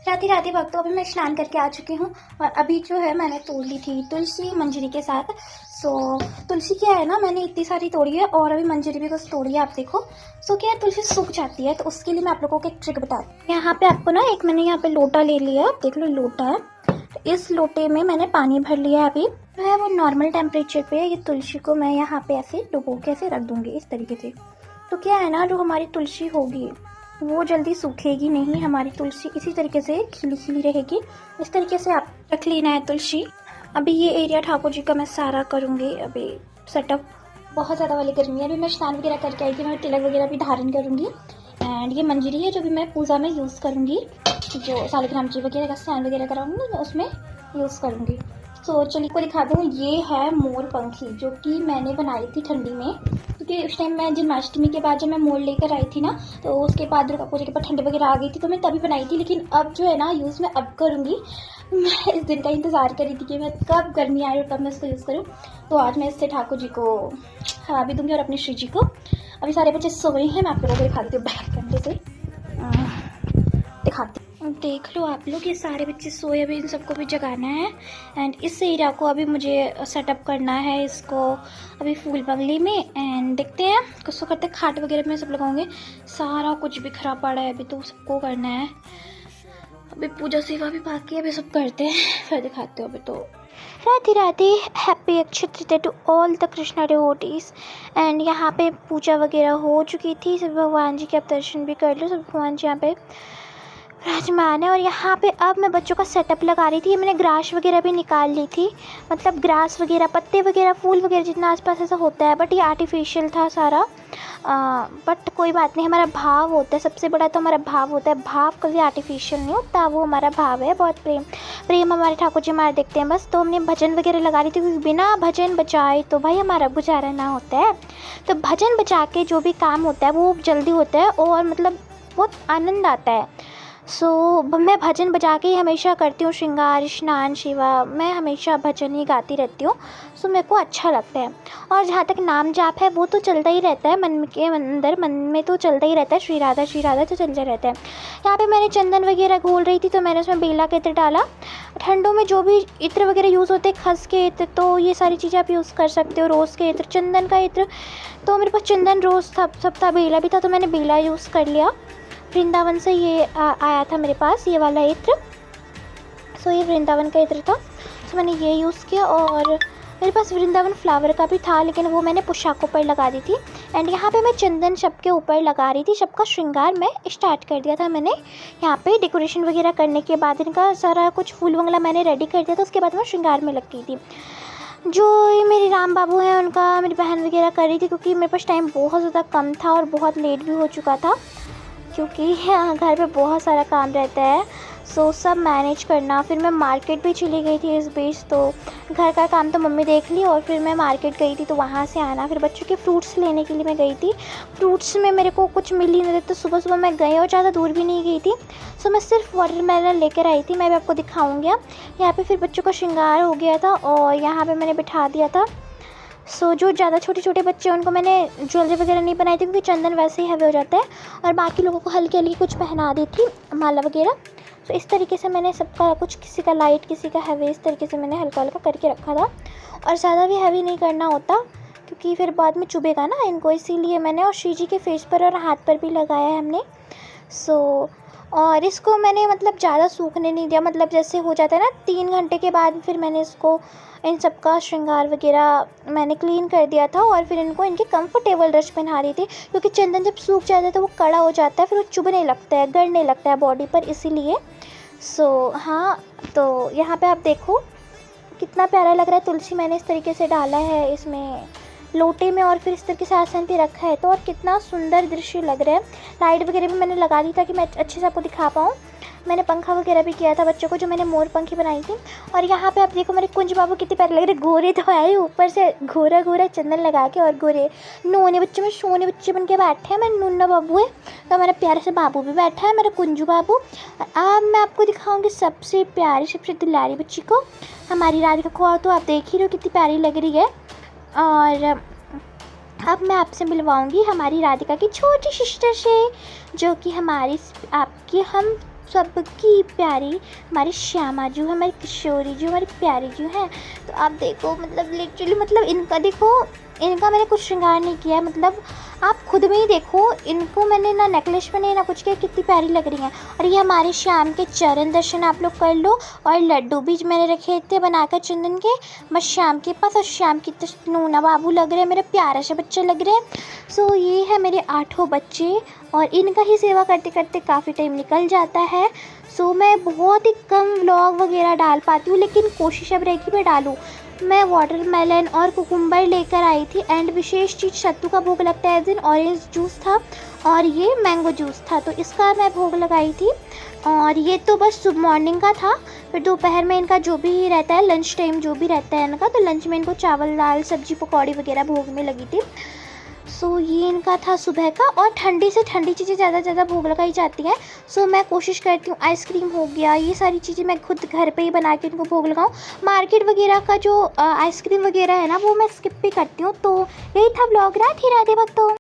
राधे राधे भक्तों, अभी मैं स्नान करके आ चुकी हूँ और अभी जो है मैंने तोड़ ली थी तुलसी मंजरी के साथ। तुलसी क्या है ना, मैंने इतनी सारी तोड़ी है और अभी मंजरी भी कुछ तोड़ी है, आप देखो। क्या है, तुलसी सूख जाती है, तो उसके लिए मैं आप लोगों को एक ट्रिक बताती हूँ। यहाँ पे आपको ना एक मैंने यहाँ पे लोटा ले लिया, आप देख लो लोटा है। तो इस लोटे में मैंने पानी भर लिया है, अभी जो है वो नॉर्मल टेम्परेचर पे है। ये तुलसी को मैं यहाँ पे ऐसे डुबो के ऐसे रख दूंगी इस तरीके से। तो क्या है ना, जो हमारी तुलसी होगी वो जल्दी सूखेगी नहीं, हमारी तुलसी इसी तरीके से खिली खिली रहेगी। इस तरीके से आप रख लेना है तुलसी। अभी ये एरिया ठाकुर जी का मैं सारा करूँगी अभी सेटअप। बहुत ज़्यादा वाली गर्मी है, अभी मैं स्नान वगैरह करके आई थी, मैं तिलक वगैरह भी धारण करूँगी। एंड ये मंजरी है जो भी मैं पूजा में यूज़ करूँगी, जो शालिग्राम जी वगैरह का स्नान वगैरह कराऊँगी मैं उसमें यूज़ करूँगी। तो चलिए को दिखा दूँ, ये है मोर पंखी जो कि मैंने बनाई थी ठंडी में, क्योंकि उस टाइम मैं जन्माष्टमी के बाद जब मैं मोर लेकर आई थी ना, तो उसके बाद दुर्गा पूजा के बाद ठंडी वगैरह आ गई थी, तो मैं तभी बनाई थी। लेकिन अब जो है ना यूज़ मैं अब करूँगी। मैं इस दिन का इंतज़ार कर रही थी कि मैं कब गर्मी आए और कब मैं इसको यूज़ करूँ। तो आज मैं इससे ठाकुर जी को हवा भी दूँगी और अपने श्री जी को। अभी सारे बच्चे सो गए हैं, मैं आप लोगों को दिखा देती हूँ बैक कैमरे से, दिखाती हूँ। देख लो आप लोग, ये सारे बच्चे सोए, अभी इन सबको भी जगाना है। एंड इस एरिया को अभी मुझे सेटअप करना है इसको अभी फूल बंगले में। एंड देखते हैं किसको करते हैं, खाट वगैरह में सब लगाओगे। सारा कुछ बिखरा पड़ा है, अभी तो सबको करना है। अभी पूजा सेवा भी बाकी है, अभी सब करते हैं फिर दिखाते हो। अभी तो Radhe Radhe, happy Akshaya Tritiya to all the Krishna devotees. And यहाँ पे पूजा वगैरह हो चुकी थी, सब भगवान जी के आप दर्शन भी कर लो, सब भगवान जी यहाँ पे विराजमान है। और यहाँ पे अब मैं बच्चों का सेटअप लगा रही थी। ये मैंने ग्रास वगैरह भी निकाल ली थी, मतलब ग्रास वगैरह, पत्ते वगैरह, फूल वगैरह जितना आसपास ऐसा होता है, बट ये आर्टिफिशियल था सारा। बट कोई बात नहीं, हमारा भाव होता है सबसे बड़ा, तो हमारा भाव होता है। भाव कभी आर्टिफिशियल नहीं होता, वो हमारा भाव है। बहुत प्रेम प्रेम हमारे ठाकुर जी हमारे देखते हैं बस। तो हमने भजन वगैरह लगा रही थी, क्योंकि बिना भजन बजाए तो भाई हमारा गुजारा ना होता है। तो भजन बजा के जो भी काम होता है वो जल्दी होता है और मतलब बहुत आनंद आता है। मैं भजन बजा के ही हमेशा करती हूँ, श्रृंगार स्नान सेवा मैं हमेशा भजन ही गाती रहती हूँ। मेरे को अच्छा लगता है। और जहाँ तक नाम जाप है वो तो चलता ही रहता है, मन के अंदर, मन में तो चलता ही रहता है, श्री राधा तो चलता रहता है। यहाँ पे मैंने चंदन वगैरह घोल रही थी, तो मैंने उसमें बेला का इत्र डाला। ठंडों में जो भी इत्र वगैरह यूज़ होते हैं, खस के इत्र, तो ये सारी चीज़ें आप यूज़ कर सकते हो। रोज़ के इत्र, चंदन का इत्र, तो मेरे पास चंदन रोज़ सब था, बेला भी था, तो मैंने बेला यूज़ कर लिया। वृंदावन से ये आया था मेरे पास ये वाला इत्र। ये वृंदावन का इत्र था, मैंने ये यूज़ किया। और मेरे पास वृंदावन फ्लावर का भी था, लेकिन वो मैंने पोशाकों पर लगा दी थी। एंड यहाँ पे मैं चंदन सबके ऊपर लगा रही थी। सबका श्रृंगार मैं स्टार्ट कर दिया था मैंने। यहाँ पे डेकोरेशन वगैरह करने के बाद इनका सारा कुछ फूल वगैरह मैंने रेडी कर दिया था, उसके बाद मैं श्रृंगार में लग गई थी। जो ये मेरे राम बाबू हैं उनका मेरी बहन वगैरह कर रही थी, क्योंकि मेरे पास टाइम बहुत ज़्यादा कम था और बहुत लेट भी हो चुका था, क्योंकि घर पे बहुत सारा काम रहता है। सब मैनेज करना। फिर मैं मार्केट भी चली गई थी इस बीच, तो घर का काम तो मम्मी देख ली, और फिर मैं मार्केट गई थी, तो वहाँ से आना, फिर बच्चों के फ्रूट्स लेने के लिए मैं गई थी। फ्रूट्स में मेरे को कुछ मिल ही नहीं रहे, तो सुबह मैं गई और ज़्यादा दूर भी नहीं गई थी। मैं सिर्फ वाटरमेलन लेकर आई थी, मैं भी आपको दिखाऊँगी। यहाँ पर फिर बच्चों का श्रृंगार हो गया था और यहाँ पर मैंने बिठा दिया था। जो ज़्यादा छोटे बच्चे हैं उनको मैंने ज्वेलरी वगैरह नहीं बनाई थी, क्योंकि चंदन वैसे ही हैवी हो जाता है। और बाकी लोगों को हल्की हल्की कुछ पहना दी थी, माला वगैरह। इस तरीके से मैंने सबका कुछ, किसी का लाइट किसी का हैवी, इस तरीके से मैंने हल्का हल्का करके रखा था। और ज़्यादा भी हैवी नहीं करना होता, क्योंकि फिर बाद में चुभेगा ना इनको, इसीलिए मैंने। और श्री जी के फेस पर और हाथ पर भी लगाया है हमने। और इसको मैंने मतलब ज़्यादा सूखने नहीं दिया, मतलब जैसे हो जाता है ना 3 घंटे के बाद फिर मैंने इसको, इन सब का श्रृंगार वगैरह मैंने क्लीन कर दिया था। और फिर इनको इनके कंफर्टेबल ड्रेस पहना रही थी, क्योंकि चंदन जब सूख जाता है तो वो कड़ा हो जाता है, फिर वो चुभने लगता है, गड़ने लगता है बॉडी पर, इसीलिए। हाँ, तो यहाँ पे आप देखो कितना प्यारा लग रहा है। तुलसी मैंने इस तरीके से डाला है इसमें लोटे में, और फिर इस तरीके से आसन पे रखा है, तो और कितना सुंदर दृश्य लग रहा है। लाइट वगैरह भी मैंने लगा दी ताकि मैं अच्छे से आपको दिखा पाऊँ। मैंने पंखा वगैरह भी किया था बच्चों को, जो मैंने मोर पंखी बनाई थी। और यहाँ पे आप देखो मेरे कुंज बाबू कितने प्यारे लग रहे, गोरे तो है, ऊपर से घोरा घोरा चंदन लगा के, और गोरे नोने बच्चे में सोने बच्चे बन के बैठे हैं। मेरा नूना बाबू है, तो हमारा प्यारे से बाबू भी बैठा है, मेरा कुंजू बाबू। अब मैं आपको दिखाऊंगी सबसे प्यारी, सबसे दुलारी बच्ची को, हमारी राधिका को। तो आप देख ही रहे हो कितनी प्यारी लग रही है। और अब मैं आपसे मिलवाऊंगी हमारी राधिका की छोटी सिस्टर से, जो कि हमारी आपकी हम सबकी प्यारी हमारी श्यामा जो है, हमारी किशोरी जो हमारी प्यारी जो है। तो आप देखो मतलब लिटरली मतलब इनका देखो, इनका मैंने कुछ श्रृंगार नहीं किया है, मतलब आप खुद में ही देखो, इनको मैंने ना नेकलेस में नहीं ना कुछ किया, कितनी प्यारी लग रही हैं। और ये हमारे श्याम के चरण दर्शन आप लोग कर लो। और लड्डू भी मैंने रखे थे बनाकर चंदन के, मैं श्याम के पास, और श्याम की तो नूना बाबू लग रहे हैं, मेरे प्यारा सा बच्चा लग रहे हैं। सो ये है मेरे 8 बच्चे, और इनका ही सेवा करते करते काफ़ी टाइम निकल जाता है। सो मैं बहुत ही कम व्लॉग वगैरह डाल पाती हूँ, लेकिन कोशिश अब रहेगी मैं डालूँ। मैं वाटरमेलन और कुकुम्बर लेकर आई थी, एंड विशेष चीज़ सत्तू का भोग लगता है, इस दिन ऑरेंज जूस था और ये मैंगो जूस था, तो इसका मैं भोग लगाई थी। और ये तो बस सुबह मॉर्निंग का था। फिर दोपहर में इनका जो भी रहता है, लंच टाइम जो भी रहता है इनका, तो लंच में इनको चावल दाल सब्जी पकौड़ी वगैरह भोग में लगी थी। सो ये इनका था सुबह का। और ठंडी से ठंडी चीज़ें ज़्यादा भोग लगाई जाती हैं। सो मैं कोशिश करती हूँ आइसक्रीम हो गया, ये सारी चीज़ें मैं खुद घर पे ही बना के इनको भोग लगाऊँ। मार्केट वगैरह का जो आइसक्रीम वगैरह है ना, वो मैं स्किप भी करती हूँ। तो यही था व्लॉग। राधे राधे भक्तों।